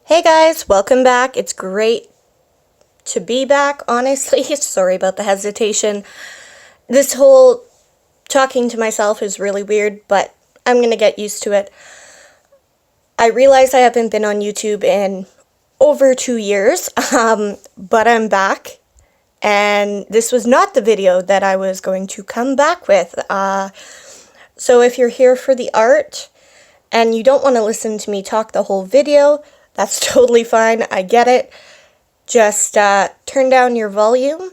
Hey guys, welcome back. It's great to be back, honestly. Sorry about the hesitation. This whole talking to myself is really weird, but I'm going to get used to it. I realize I haven't been on YouTube in over 2 years, but I'm back. And this was not the video that I was going to come back with. So if you're here for the art and you don't want to listen to me talk the whole video, that's totally fine. I get it. Just turn down your volume.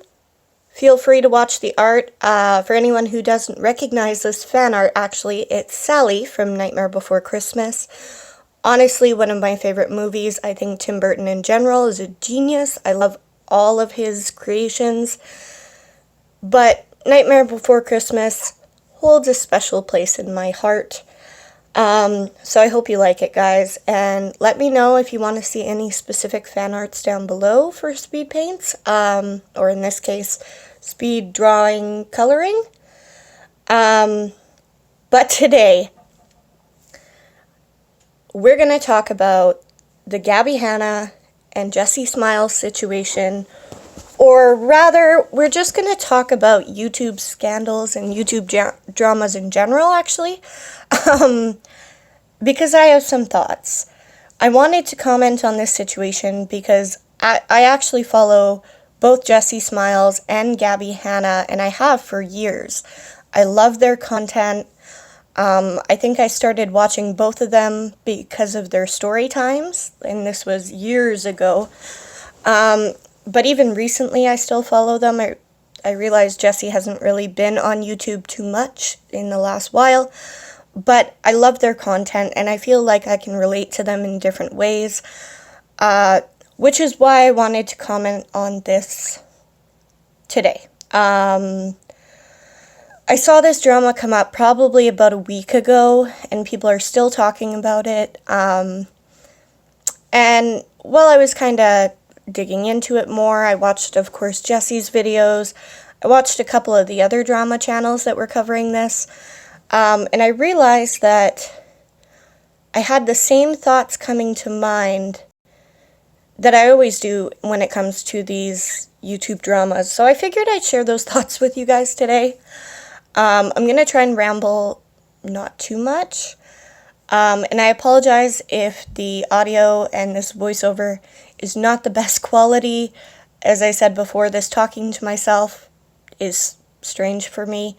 Feel free to watch the art. For anyone who doesn't recognize this fan art, actually, it's Sally from Nightmare Before Christmas. Honestly, one of my favorite movies. I think Tim Burton in general is a genius. I love all of his creations. But Nightmare Before Christmas holds a special place in my heart. So I hope you like it, guys, and let me know if you want to see any specific fan arts down below for speed paints, or in this case, speed drawing coloring. But today, we're going to talk about the Gabbie Hannah and Jessie Smile situation, or rather, we're just going to talk about YouTube scandals and YouTube dramas in general, actually. Because I have some thoughts. I wanted to comment on this situation because I actually follow both Jessie Smiles and Gabbie Hannah, and I have for years. I love their content. I think I started watching both of them because of their story times, and this was years ago. But even recently, I still follow them. I realized Jessie hasn't really been on YouTube too much in the last while. But I love their content, and I feel like I can relate to them in different ways, which is why I wanted to comment on this today. I saw this drama come up probably about a week ago, and people are still talking about it. And while I was kind of digging into it more, I watched, of course, Jessie's videos. I watched a couple of the other drama channels that were covering this. And I realized that I had the same thoughts coming to mind that I always do when it comes to these YouTube dramas. So I figured I'd share those thoughts with you guys today. I'm going to try and ramble not too much. And I apologize if the audio and this voiceover is not the best quality. As I said before, this talking to myself is strange for me.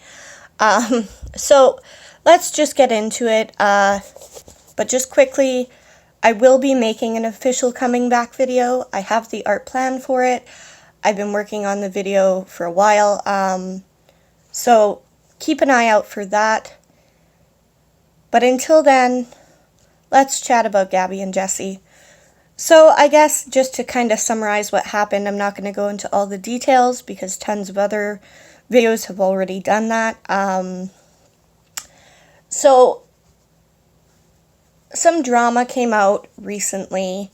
So let's just get into it, but just quickly, I will be making an official coming back video. I have the art plan for it. I've been working on the video for a while, so keep an eye out for that. But until then, let's chat about Gabbie and Jessie. So I guess just to kind of summarize what happened, I'm not going to go into all the details because tons of other videos have already done that. So, some drama came out recently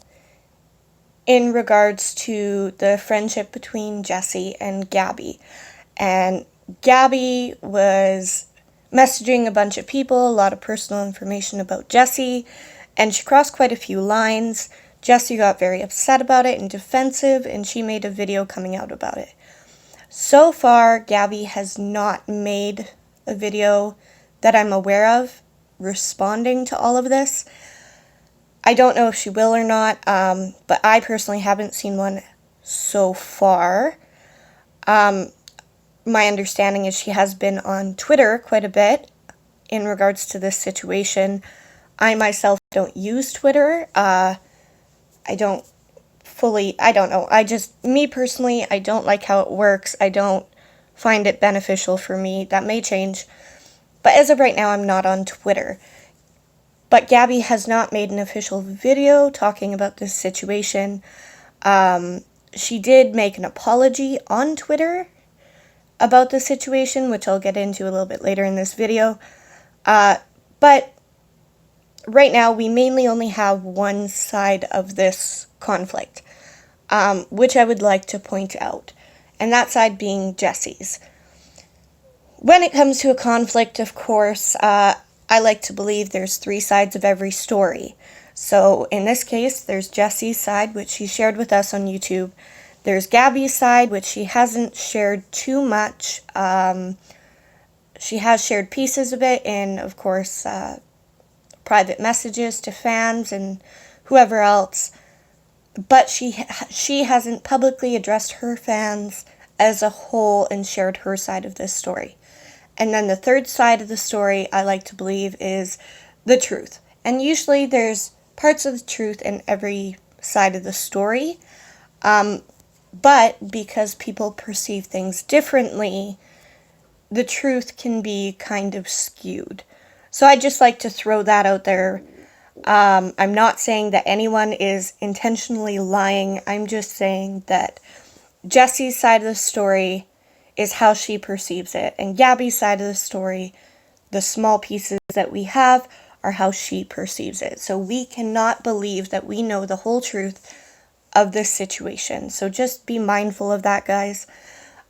in regards to the friendship between Jessie and Gabbie. And Gabbie was messaging a bunch of people, a lot of personal information about Jessie, and she crossed quite a few lines. Jessie got very upset about it and defensive, and she made a video coming out about it. So far, Gabbie has not made a video that I'm aware of responding to all of this. I don't know if she will or not, but I personally haven't seen one so far. My understanding is she has been on Twitter quite a bit in regards to this situation. I myself don't use Twitter. I don't know. Me personally, I don't like how it works. I don't find it beneficial for me. That may change. But as of right now, I'm not on Twitter. But Gabbie has not made an official video talking about this situation. She did make an apology on Twitter about the situation, which I'll get into a little bit later in this video. But right now, we mainly only have one side of this conflict, which I would like to point out, and that side being Jessie's. When it comes to a conflict, of course, I like to believe there's 3 sides of every story. So in this case, there's Jessie's side, which she shared with us on YouTube. There's Gabbie's side, which she hasn't shared too much. She has shared pieces of it in, of course, private messages to fans and whoever else. But she hasn't publicly addressed her fans as a whole and shared her side of this story. And then the third side of the story, I like to believe, is the truth. And usually there's parts of the truth in every side of the story. But because people perceive things differently, the truth can be kind of skewed. So I just like to throw that out there. I'm not saying that anyone is intentionally lying. I'm just saying that Jessie's side of the story is how she perceives it, and Gabbie's side of the story, the small pieces that we have, are how she perceives it. So we cannot believe that we know the whole truth of this situation. So just be mindful of that, guys.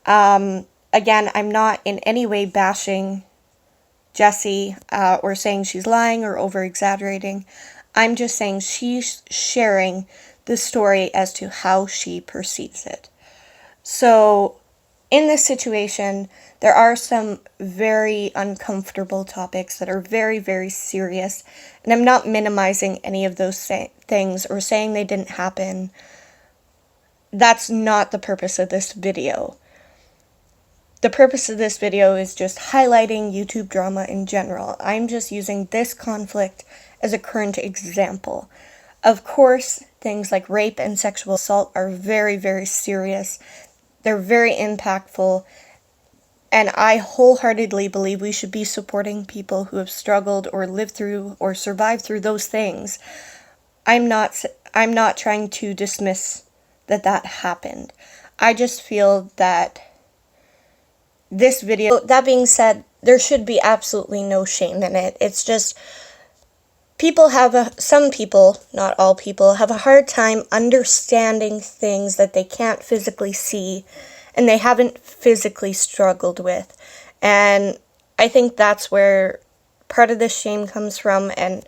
Again, I'm not in any way bashing Jessie or saying she's lying or over-exaggerating. I'm just saying she's sharing the story as to how she perceives it. So in this situation, there are some very uncomfortable topics that are very, very serious. And I'm not minimizing any of those things or saying they didn't happen. That's not the purpose of this video. The purpose of this video is just highlighting YouTube drama in general. I'm just using this conflict as a current example. Of course, things like rape and sexual assault are very, very serious. They're very impactful. And I wholeheartedly believe we should be supporting people who have struggled or lived through or survived through those things. I'm not trying to dismiss that happened. I just feel that this video, that being said, there should be absolutely no shame in it. It's just some people, not all people, have a hard time understanding things that they can't physically see and they haven't physically struggled with. And I think that's where part of this shame comes from. And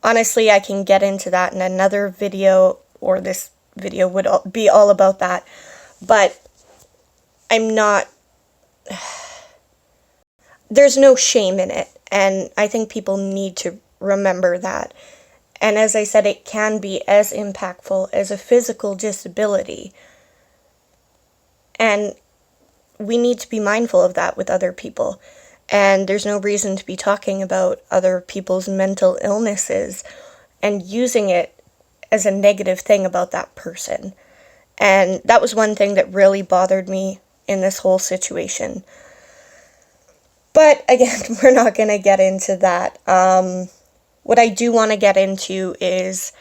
honestly, I can get into that in another video, or this video would be all about that. But there's no shame in it. And I think people need to remember that. And as I said, it can be as impactful as a physical disability. And we need to be mindful of that with other people. And there's no reason to be talking about other people's mental illnesses and using it as a negative thing about that person. And that was one thing that really bothered me in this whole situation. But again, we're not going to get into that. What I do want to get into is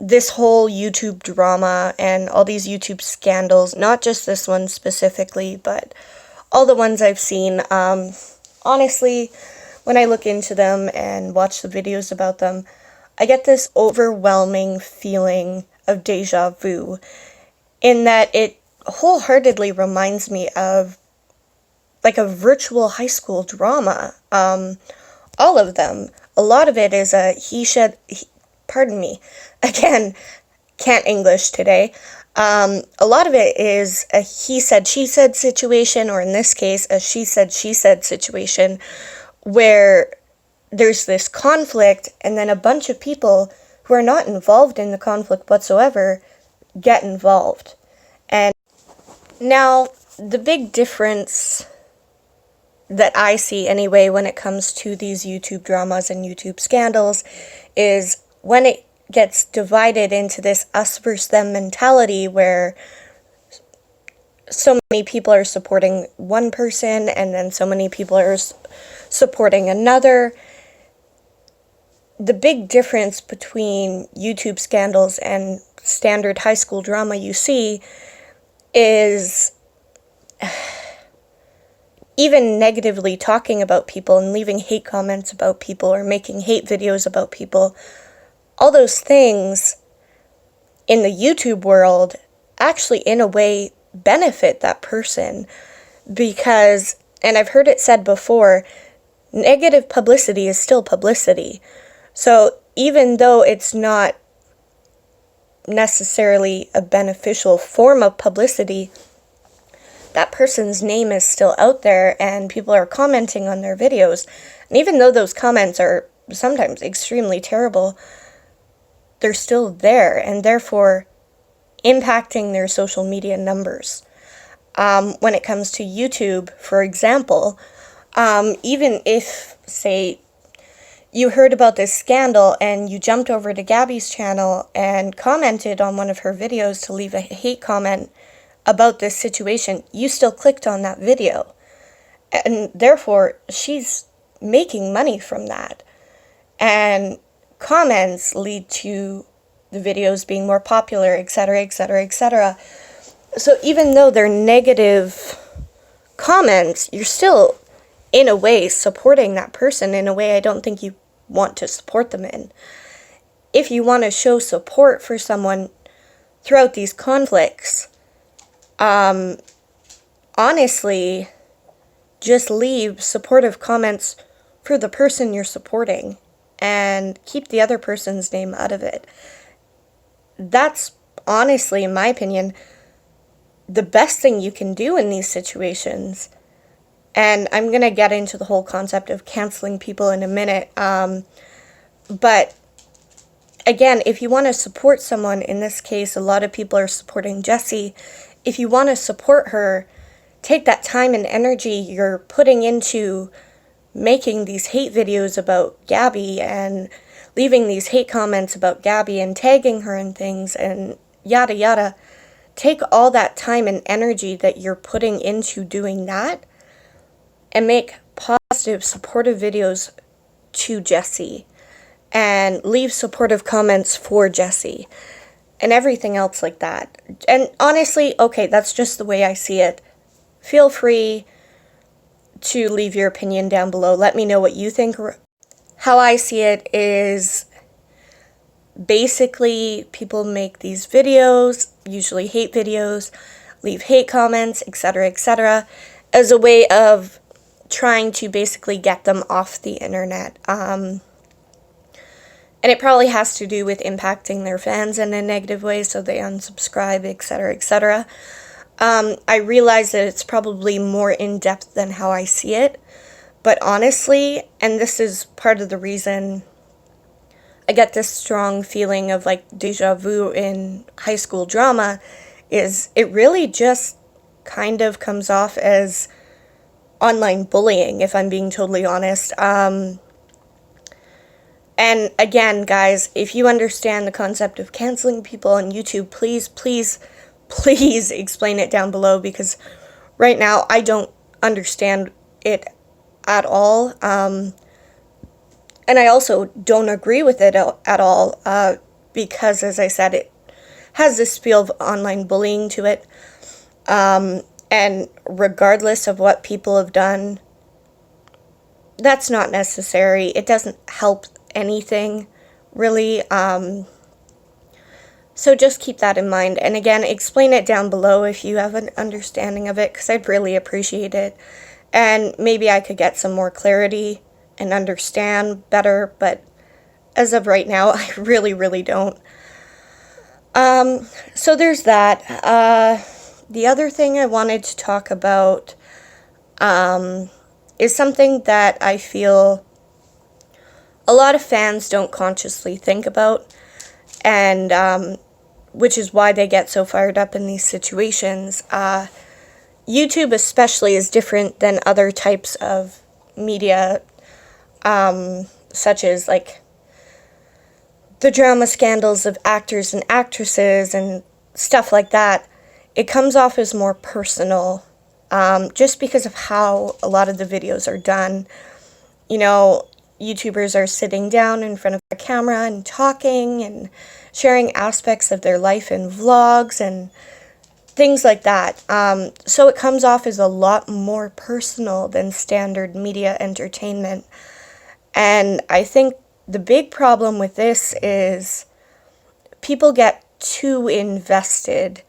this whole YouTube drama and all these YouTube scandals, not just this one specifically, but all the ones I've seen. Honestly, when I look into them and watch the videos about them, I get this overwhelming feeling of deja vu, in that it wholeheartedly reminds me of like a virtual high school drama. All of them. A lot of it is pardon me, again, can't English today. A lot of it is a he said, she said situation, or in this case, a she said, situation, where there's this conflict, and then a bunch of people who are not involved in the conflict whatsoever get involved. And now, the big difference that I see anyway when it comes to these YouTube dramas and YouTube scandals is when it gets divided into this us versus them mentality, where so many people are supporting one person and then so many people are supporting another. The big difference between YouTube scandals and standard high school drama you see is even negatively talking about people and leaving hate comments about people or making hate videos about people. All those things in the YouTube world actually in a way benefit that person, because, and I've heard it said before, negative publicity is still publicity. So even though it's not necessarily a beneficial form of publicity, that person's name is still out there and people are commenting on their videos. And even though those comments are sometimes extremely terrible, they're still there and therefore impacting their social media numbers. When it comes to YouTube, for example, even if, say, you heard about this scandal and you jumped over to Gabbie's channel and commented on one of her videos to leave a hate comment about this situation, you still clicked on that video. And therefore, she's making money from that. And comments lead to the videos being more popular, etc., etc., etc. So even though they're negative comments, you're still, in a way, supporting that person in a way I don't think you want to support them in. If you want to show support for someone throughout these conflicts, honestly, just leave supportive comments for the person you're supporting and keep the other person's name out of it. That's honestly, in my opinion, the best thing you can do in these situations. And I'm going to get into the whole concept of canceling people in a minute. But again, if you want to support someone, in this case, a lot of people are supporting Jessie. If you want to support her, take that time and energy you're putting into making these hate videos about Gabbie and leaving these hate comments about Gabbie and tagging her and things and yada yada. Take all that time and energy that you're putting into doing that and make positive, supportive videos to Jessie and leave supportive comments for Jessie and everything else like that. And honestly, okay, that's just the way I see it. Feel free to leave your opinion down below. Let me know what you think. How I see it is basically people make these videos, usually hate videos, leave hate comments, etc., etc., as a way of trying to basically get them off the internet. And it probably has to do with impacting their fans in a negative way, so they unsubscribe, etc., etc. I realize that it's probably more in-depth than how I see it, but honestly, and this is part of the reason I get this strong feeling of like deja vu in high school drama, is it really just kind of comes off as online bullying, if I'm being totally honest. And again, guys, if you understand the concept of canceling people on YouTube, please, please, please explain it down below, because right now I don't understand it at all. And I also don't agree with it at all, because, as I said, it has this feel of online bullying to it. And regardless of what people have done, that's not necessary. It doesn't help anything, really. So just keep that in mind. And again, explain it down below if you have an understanding of it, because I'd really appreciate it. And maybe I could get some more clarity and understand better, but as of right now, I really, really don't. So there's that. The other thing I wanted to talk about is something that I feel a lot of fans don't consciously think about, and which is why they get so fired up in these situations. YouTube especially is different than other types of media, such as like the drama scandals of actors and actresses and stuff like that. It comes off as more personal, just because of how a lot of the videos are done. You know, YouTubers are sitting down in front of a camera and talking and sharing aspects of their life in vlogs and things like that. So it comes off as a lot more personal than standard media entertainment. And I think the big problem with this is people get too invested,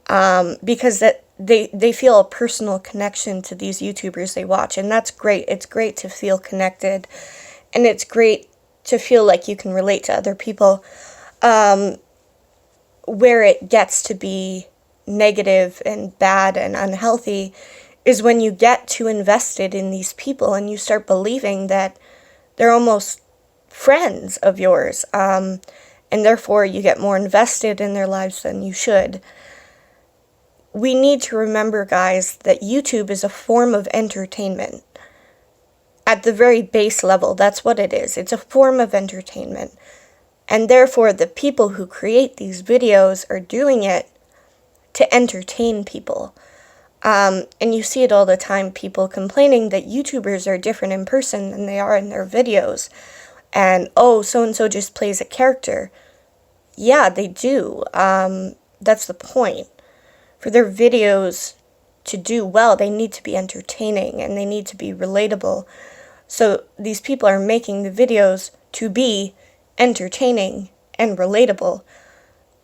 because that they feel a personal connection to these YouTubers they watch, and that's great. It's great to feel connected, and it's great to feel like you can relate to other people. Where it gets to be negative and bad and unhealthy is when you get too invested in these people and you start believing that they're almost friends of yours, and therefore you get more invested in their lives than you should. We need to remember, guys, that YouTube is a form of entertainment. At the very base level, that's what it is. It's a form of entertainment. And therefore, the people who create these videos are doing it to entertain people. And you see it all the time, people complaining that YouTubers are different in person than they are in their videos. And, oh, so-and-so just plays a character. Yeah, they do. That's the point. For their videos to do well, they need to be entertaining and they need to be relatable. So these people are making the videos to be entertaining and relatable.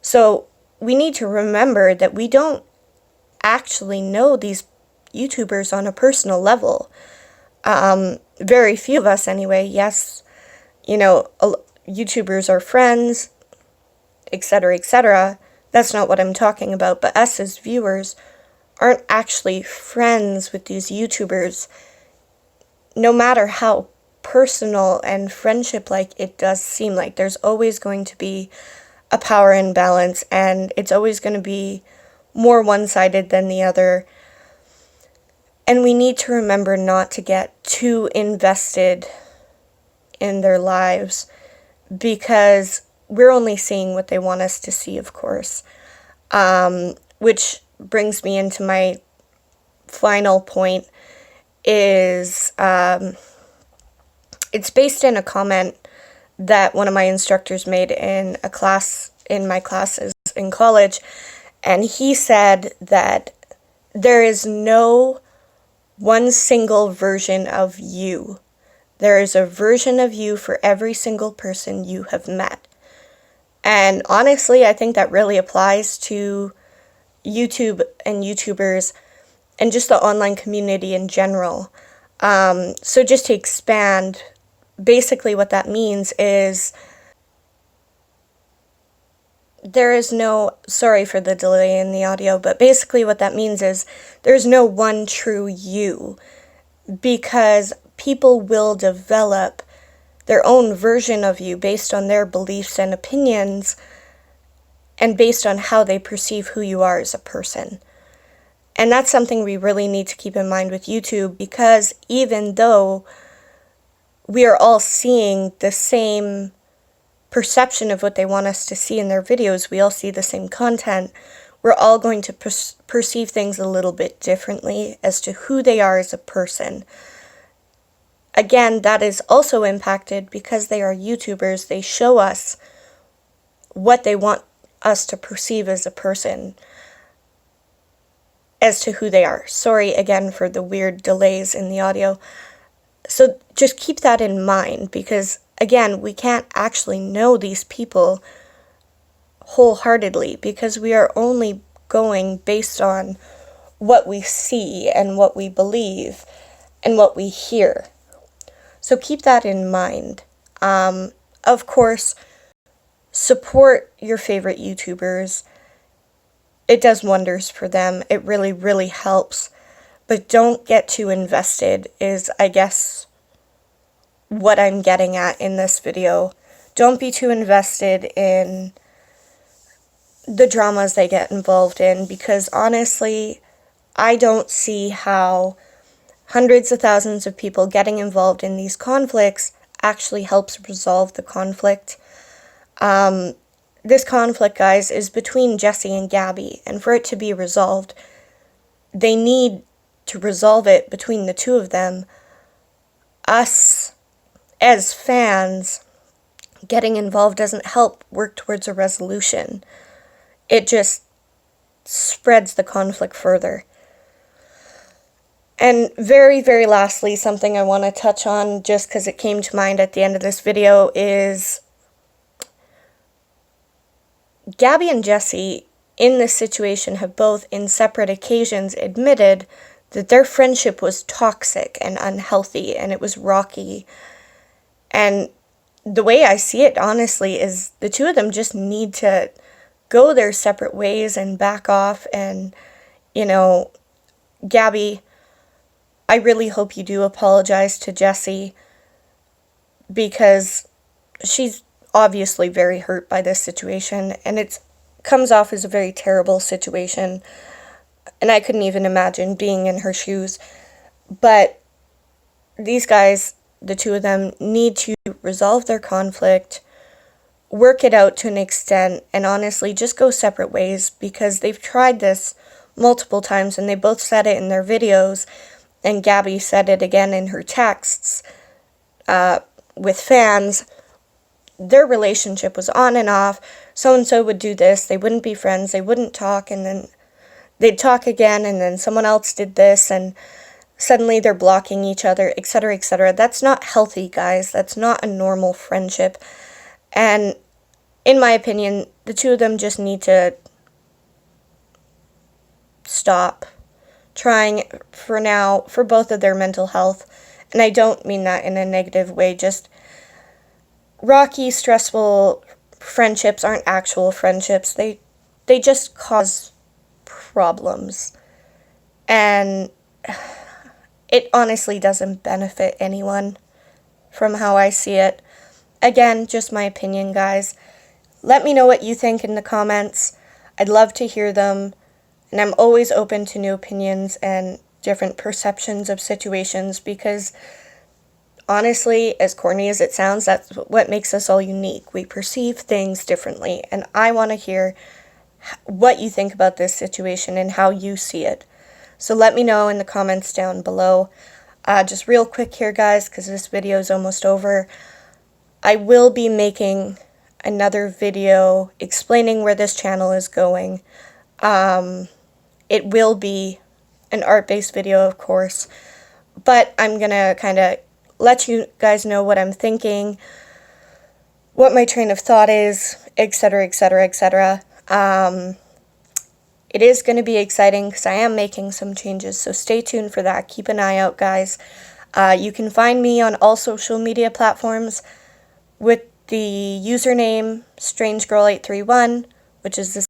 So we need to remember that we don't actually know these YouTubers on a personal level. Very few of us anyway. Yes, YouTubers are friends, etc., etc. That's not what I'm talking about. But us as viewers aren't actually friends with these YouTubers, no matter how personal and friendship-like it does seem like. There's always going to be a power imbalance, and it's always going to be more one-sided than the other. And we need to remember not to get too invested in their lives, because we're only seeing what they want us to see, of course. Which brings me into my final point, is it's based in a comment that one of my instructors made in my classes in college, and he said that there is no one single version of you. There is a version of you for every single person you have met. And honestly, I think that really applies to YouTube and YouTubers and just the online community in general. So just to expand, basically what that means is there is no, sorry for the delay in the audio, but basically what that means is there's no one true you, because people will develop their own version of you based on their beliefs and opinions and based on how they perceive who you are as a person. And that's something we really need to keep in mind with YouTube, because even though we are all seeing the same perception of what they want us to see in their videos, we all see the same content, we're all going to perceive things a little bit differently as to who they are as a person. Again, that is also impacted because they are YouTubers. They show us what they want us to perceive as a person, as to who they are. Sorry again for the weird delays in the audio. So just keep that in mind, because again, we can't actually know these people wholeheartedly, because we are only going based on what we see and what we believe and what we hear. So keep that in mind. Of course, support your favorite YouTubers. It does wonders for them. It really, really helps. But don't get too invested is, I guess, what I'm getting at in this video. Don't be too invested in the dramas they get involved in, because honestly, I don't see how hundreds of thousands of people getting involved in these conflicts actually helps resolve the conflict. This conflict, guys, is between Jessie and Gabbie, and for it to be resolved, they need to resolve it between the two of them. Us, as fans, getting involved doesn't help work towards a resolution. It just spreads the conflict further. And very, very lastly, something I want to touch on, just because it came to mind at the end of this video, is Gabbie and Jessie, in this situation, have both, in separate occasions, admitted that their friendship was toxic and unhealthy, and it was rocky. And the way I see it, honestly, is the two of them just need to go their separate ways and back off. And, you know, Gabbie, I really hope you do apologize to Jessie, because she's obviously very hurt by this situation, and it comes off as a very terrible situation, and I couldn't even imagine being in her shoes. But these guys, the two of them, need to resolve their conflict, work it out to an extent, and honestly just go separate ways, because they've tried this multiple times, and they both said it in their videos, and Gabbie said it again in her texts with fans. Their relationship was on and off. So-and-so would do this, they wouldn't be friends, they wouldn't talk, and then they'd talk again, and then someone else did this, and suddenly they're blocking each other, etc., etc. That's not healthy, guys. That's not a normal friendship. And in my opinion, the two of them just need to stop trying for now, for both of their mental health. And I don't mean that in a negative way. Just rocky, stressful friendships aren't actual friendships. They just cause problems. And it honestly doesn't benefit anyone from how I see it. Again, just my opinion, guys. Let me know what you think in the comments. I'd love to hear them. And I'm always open to new opinions and different perceptions of situations, because honestly, as corny as it sounds, that's what makes us all unique. We perceive things differently. And I want to hear what you think about this situation and how you see it. So let me know in the comments down below. Just real quick here, guys, because this video is almost over. I will be making another video explaining where this channel is going. It will be an art-based video, of course, but I'm going to kind of let you guys know what I'm thinking, what my train of thought is, etc., etc., etc. It is going to be exciting because I am making some changes, so stay tuned for that. Keep an eye out, guys. You can find me on all social media platforms with the username StrangeGirl831, which is the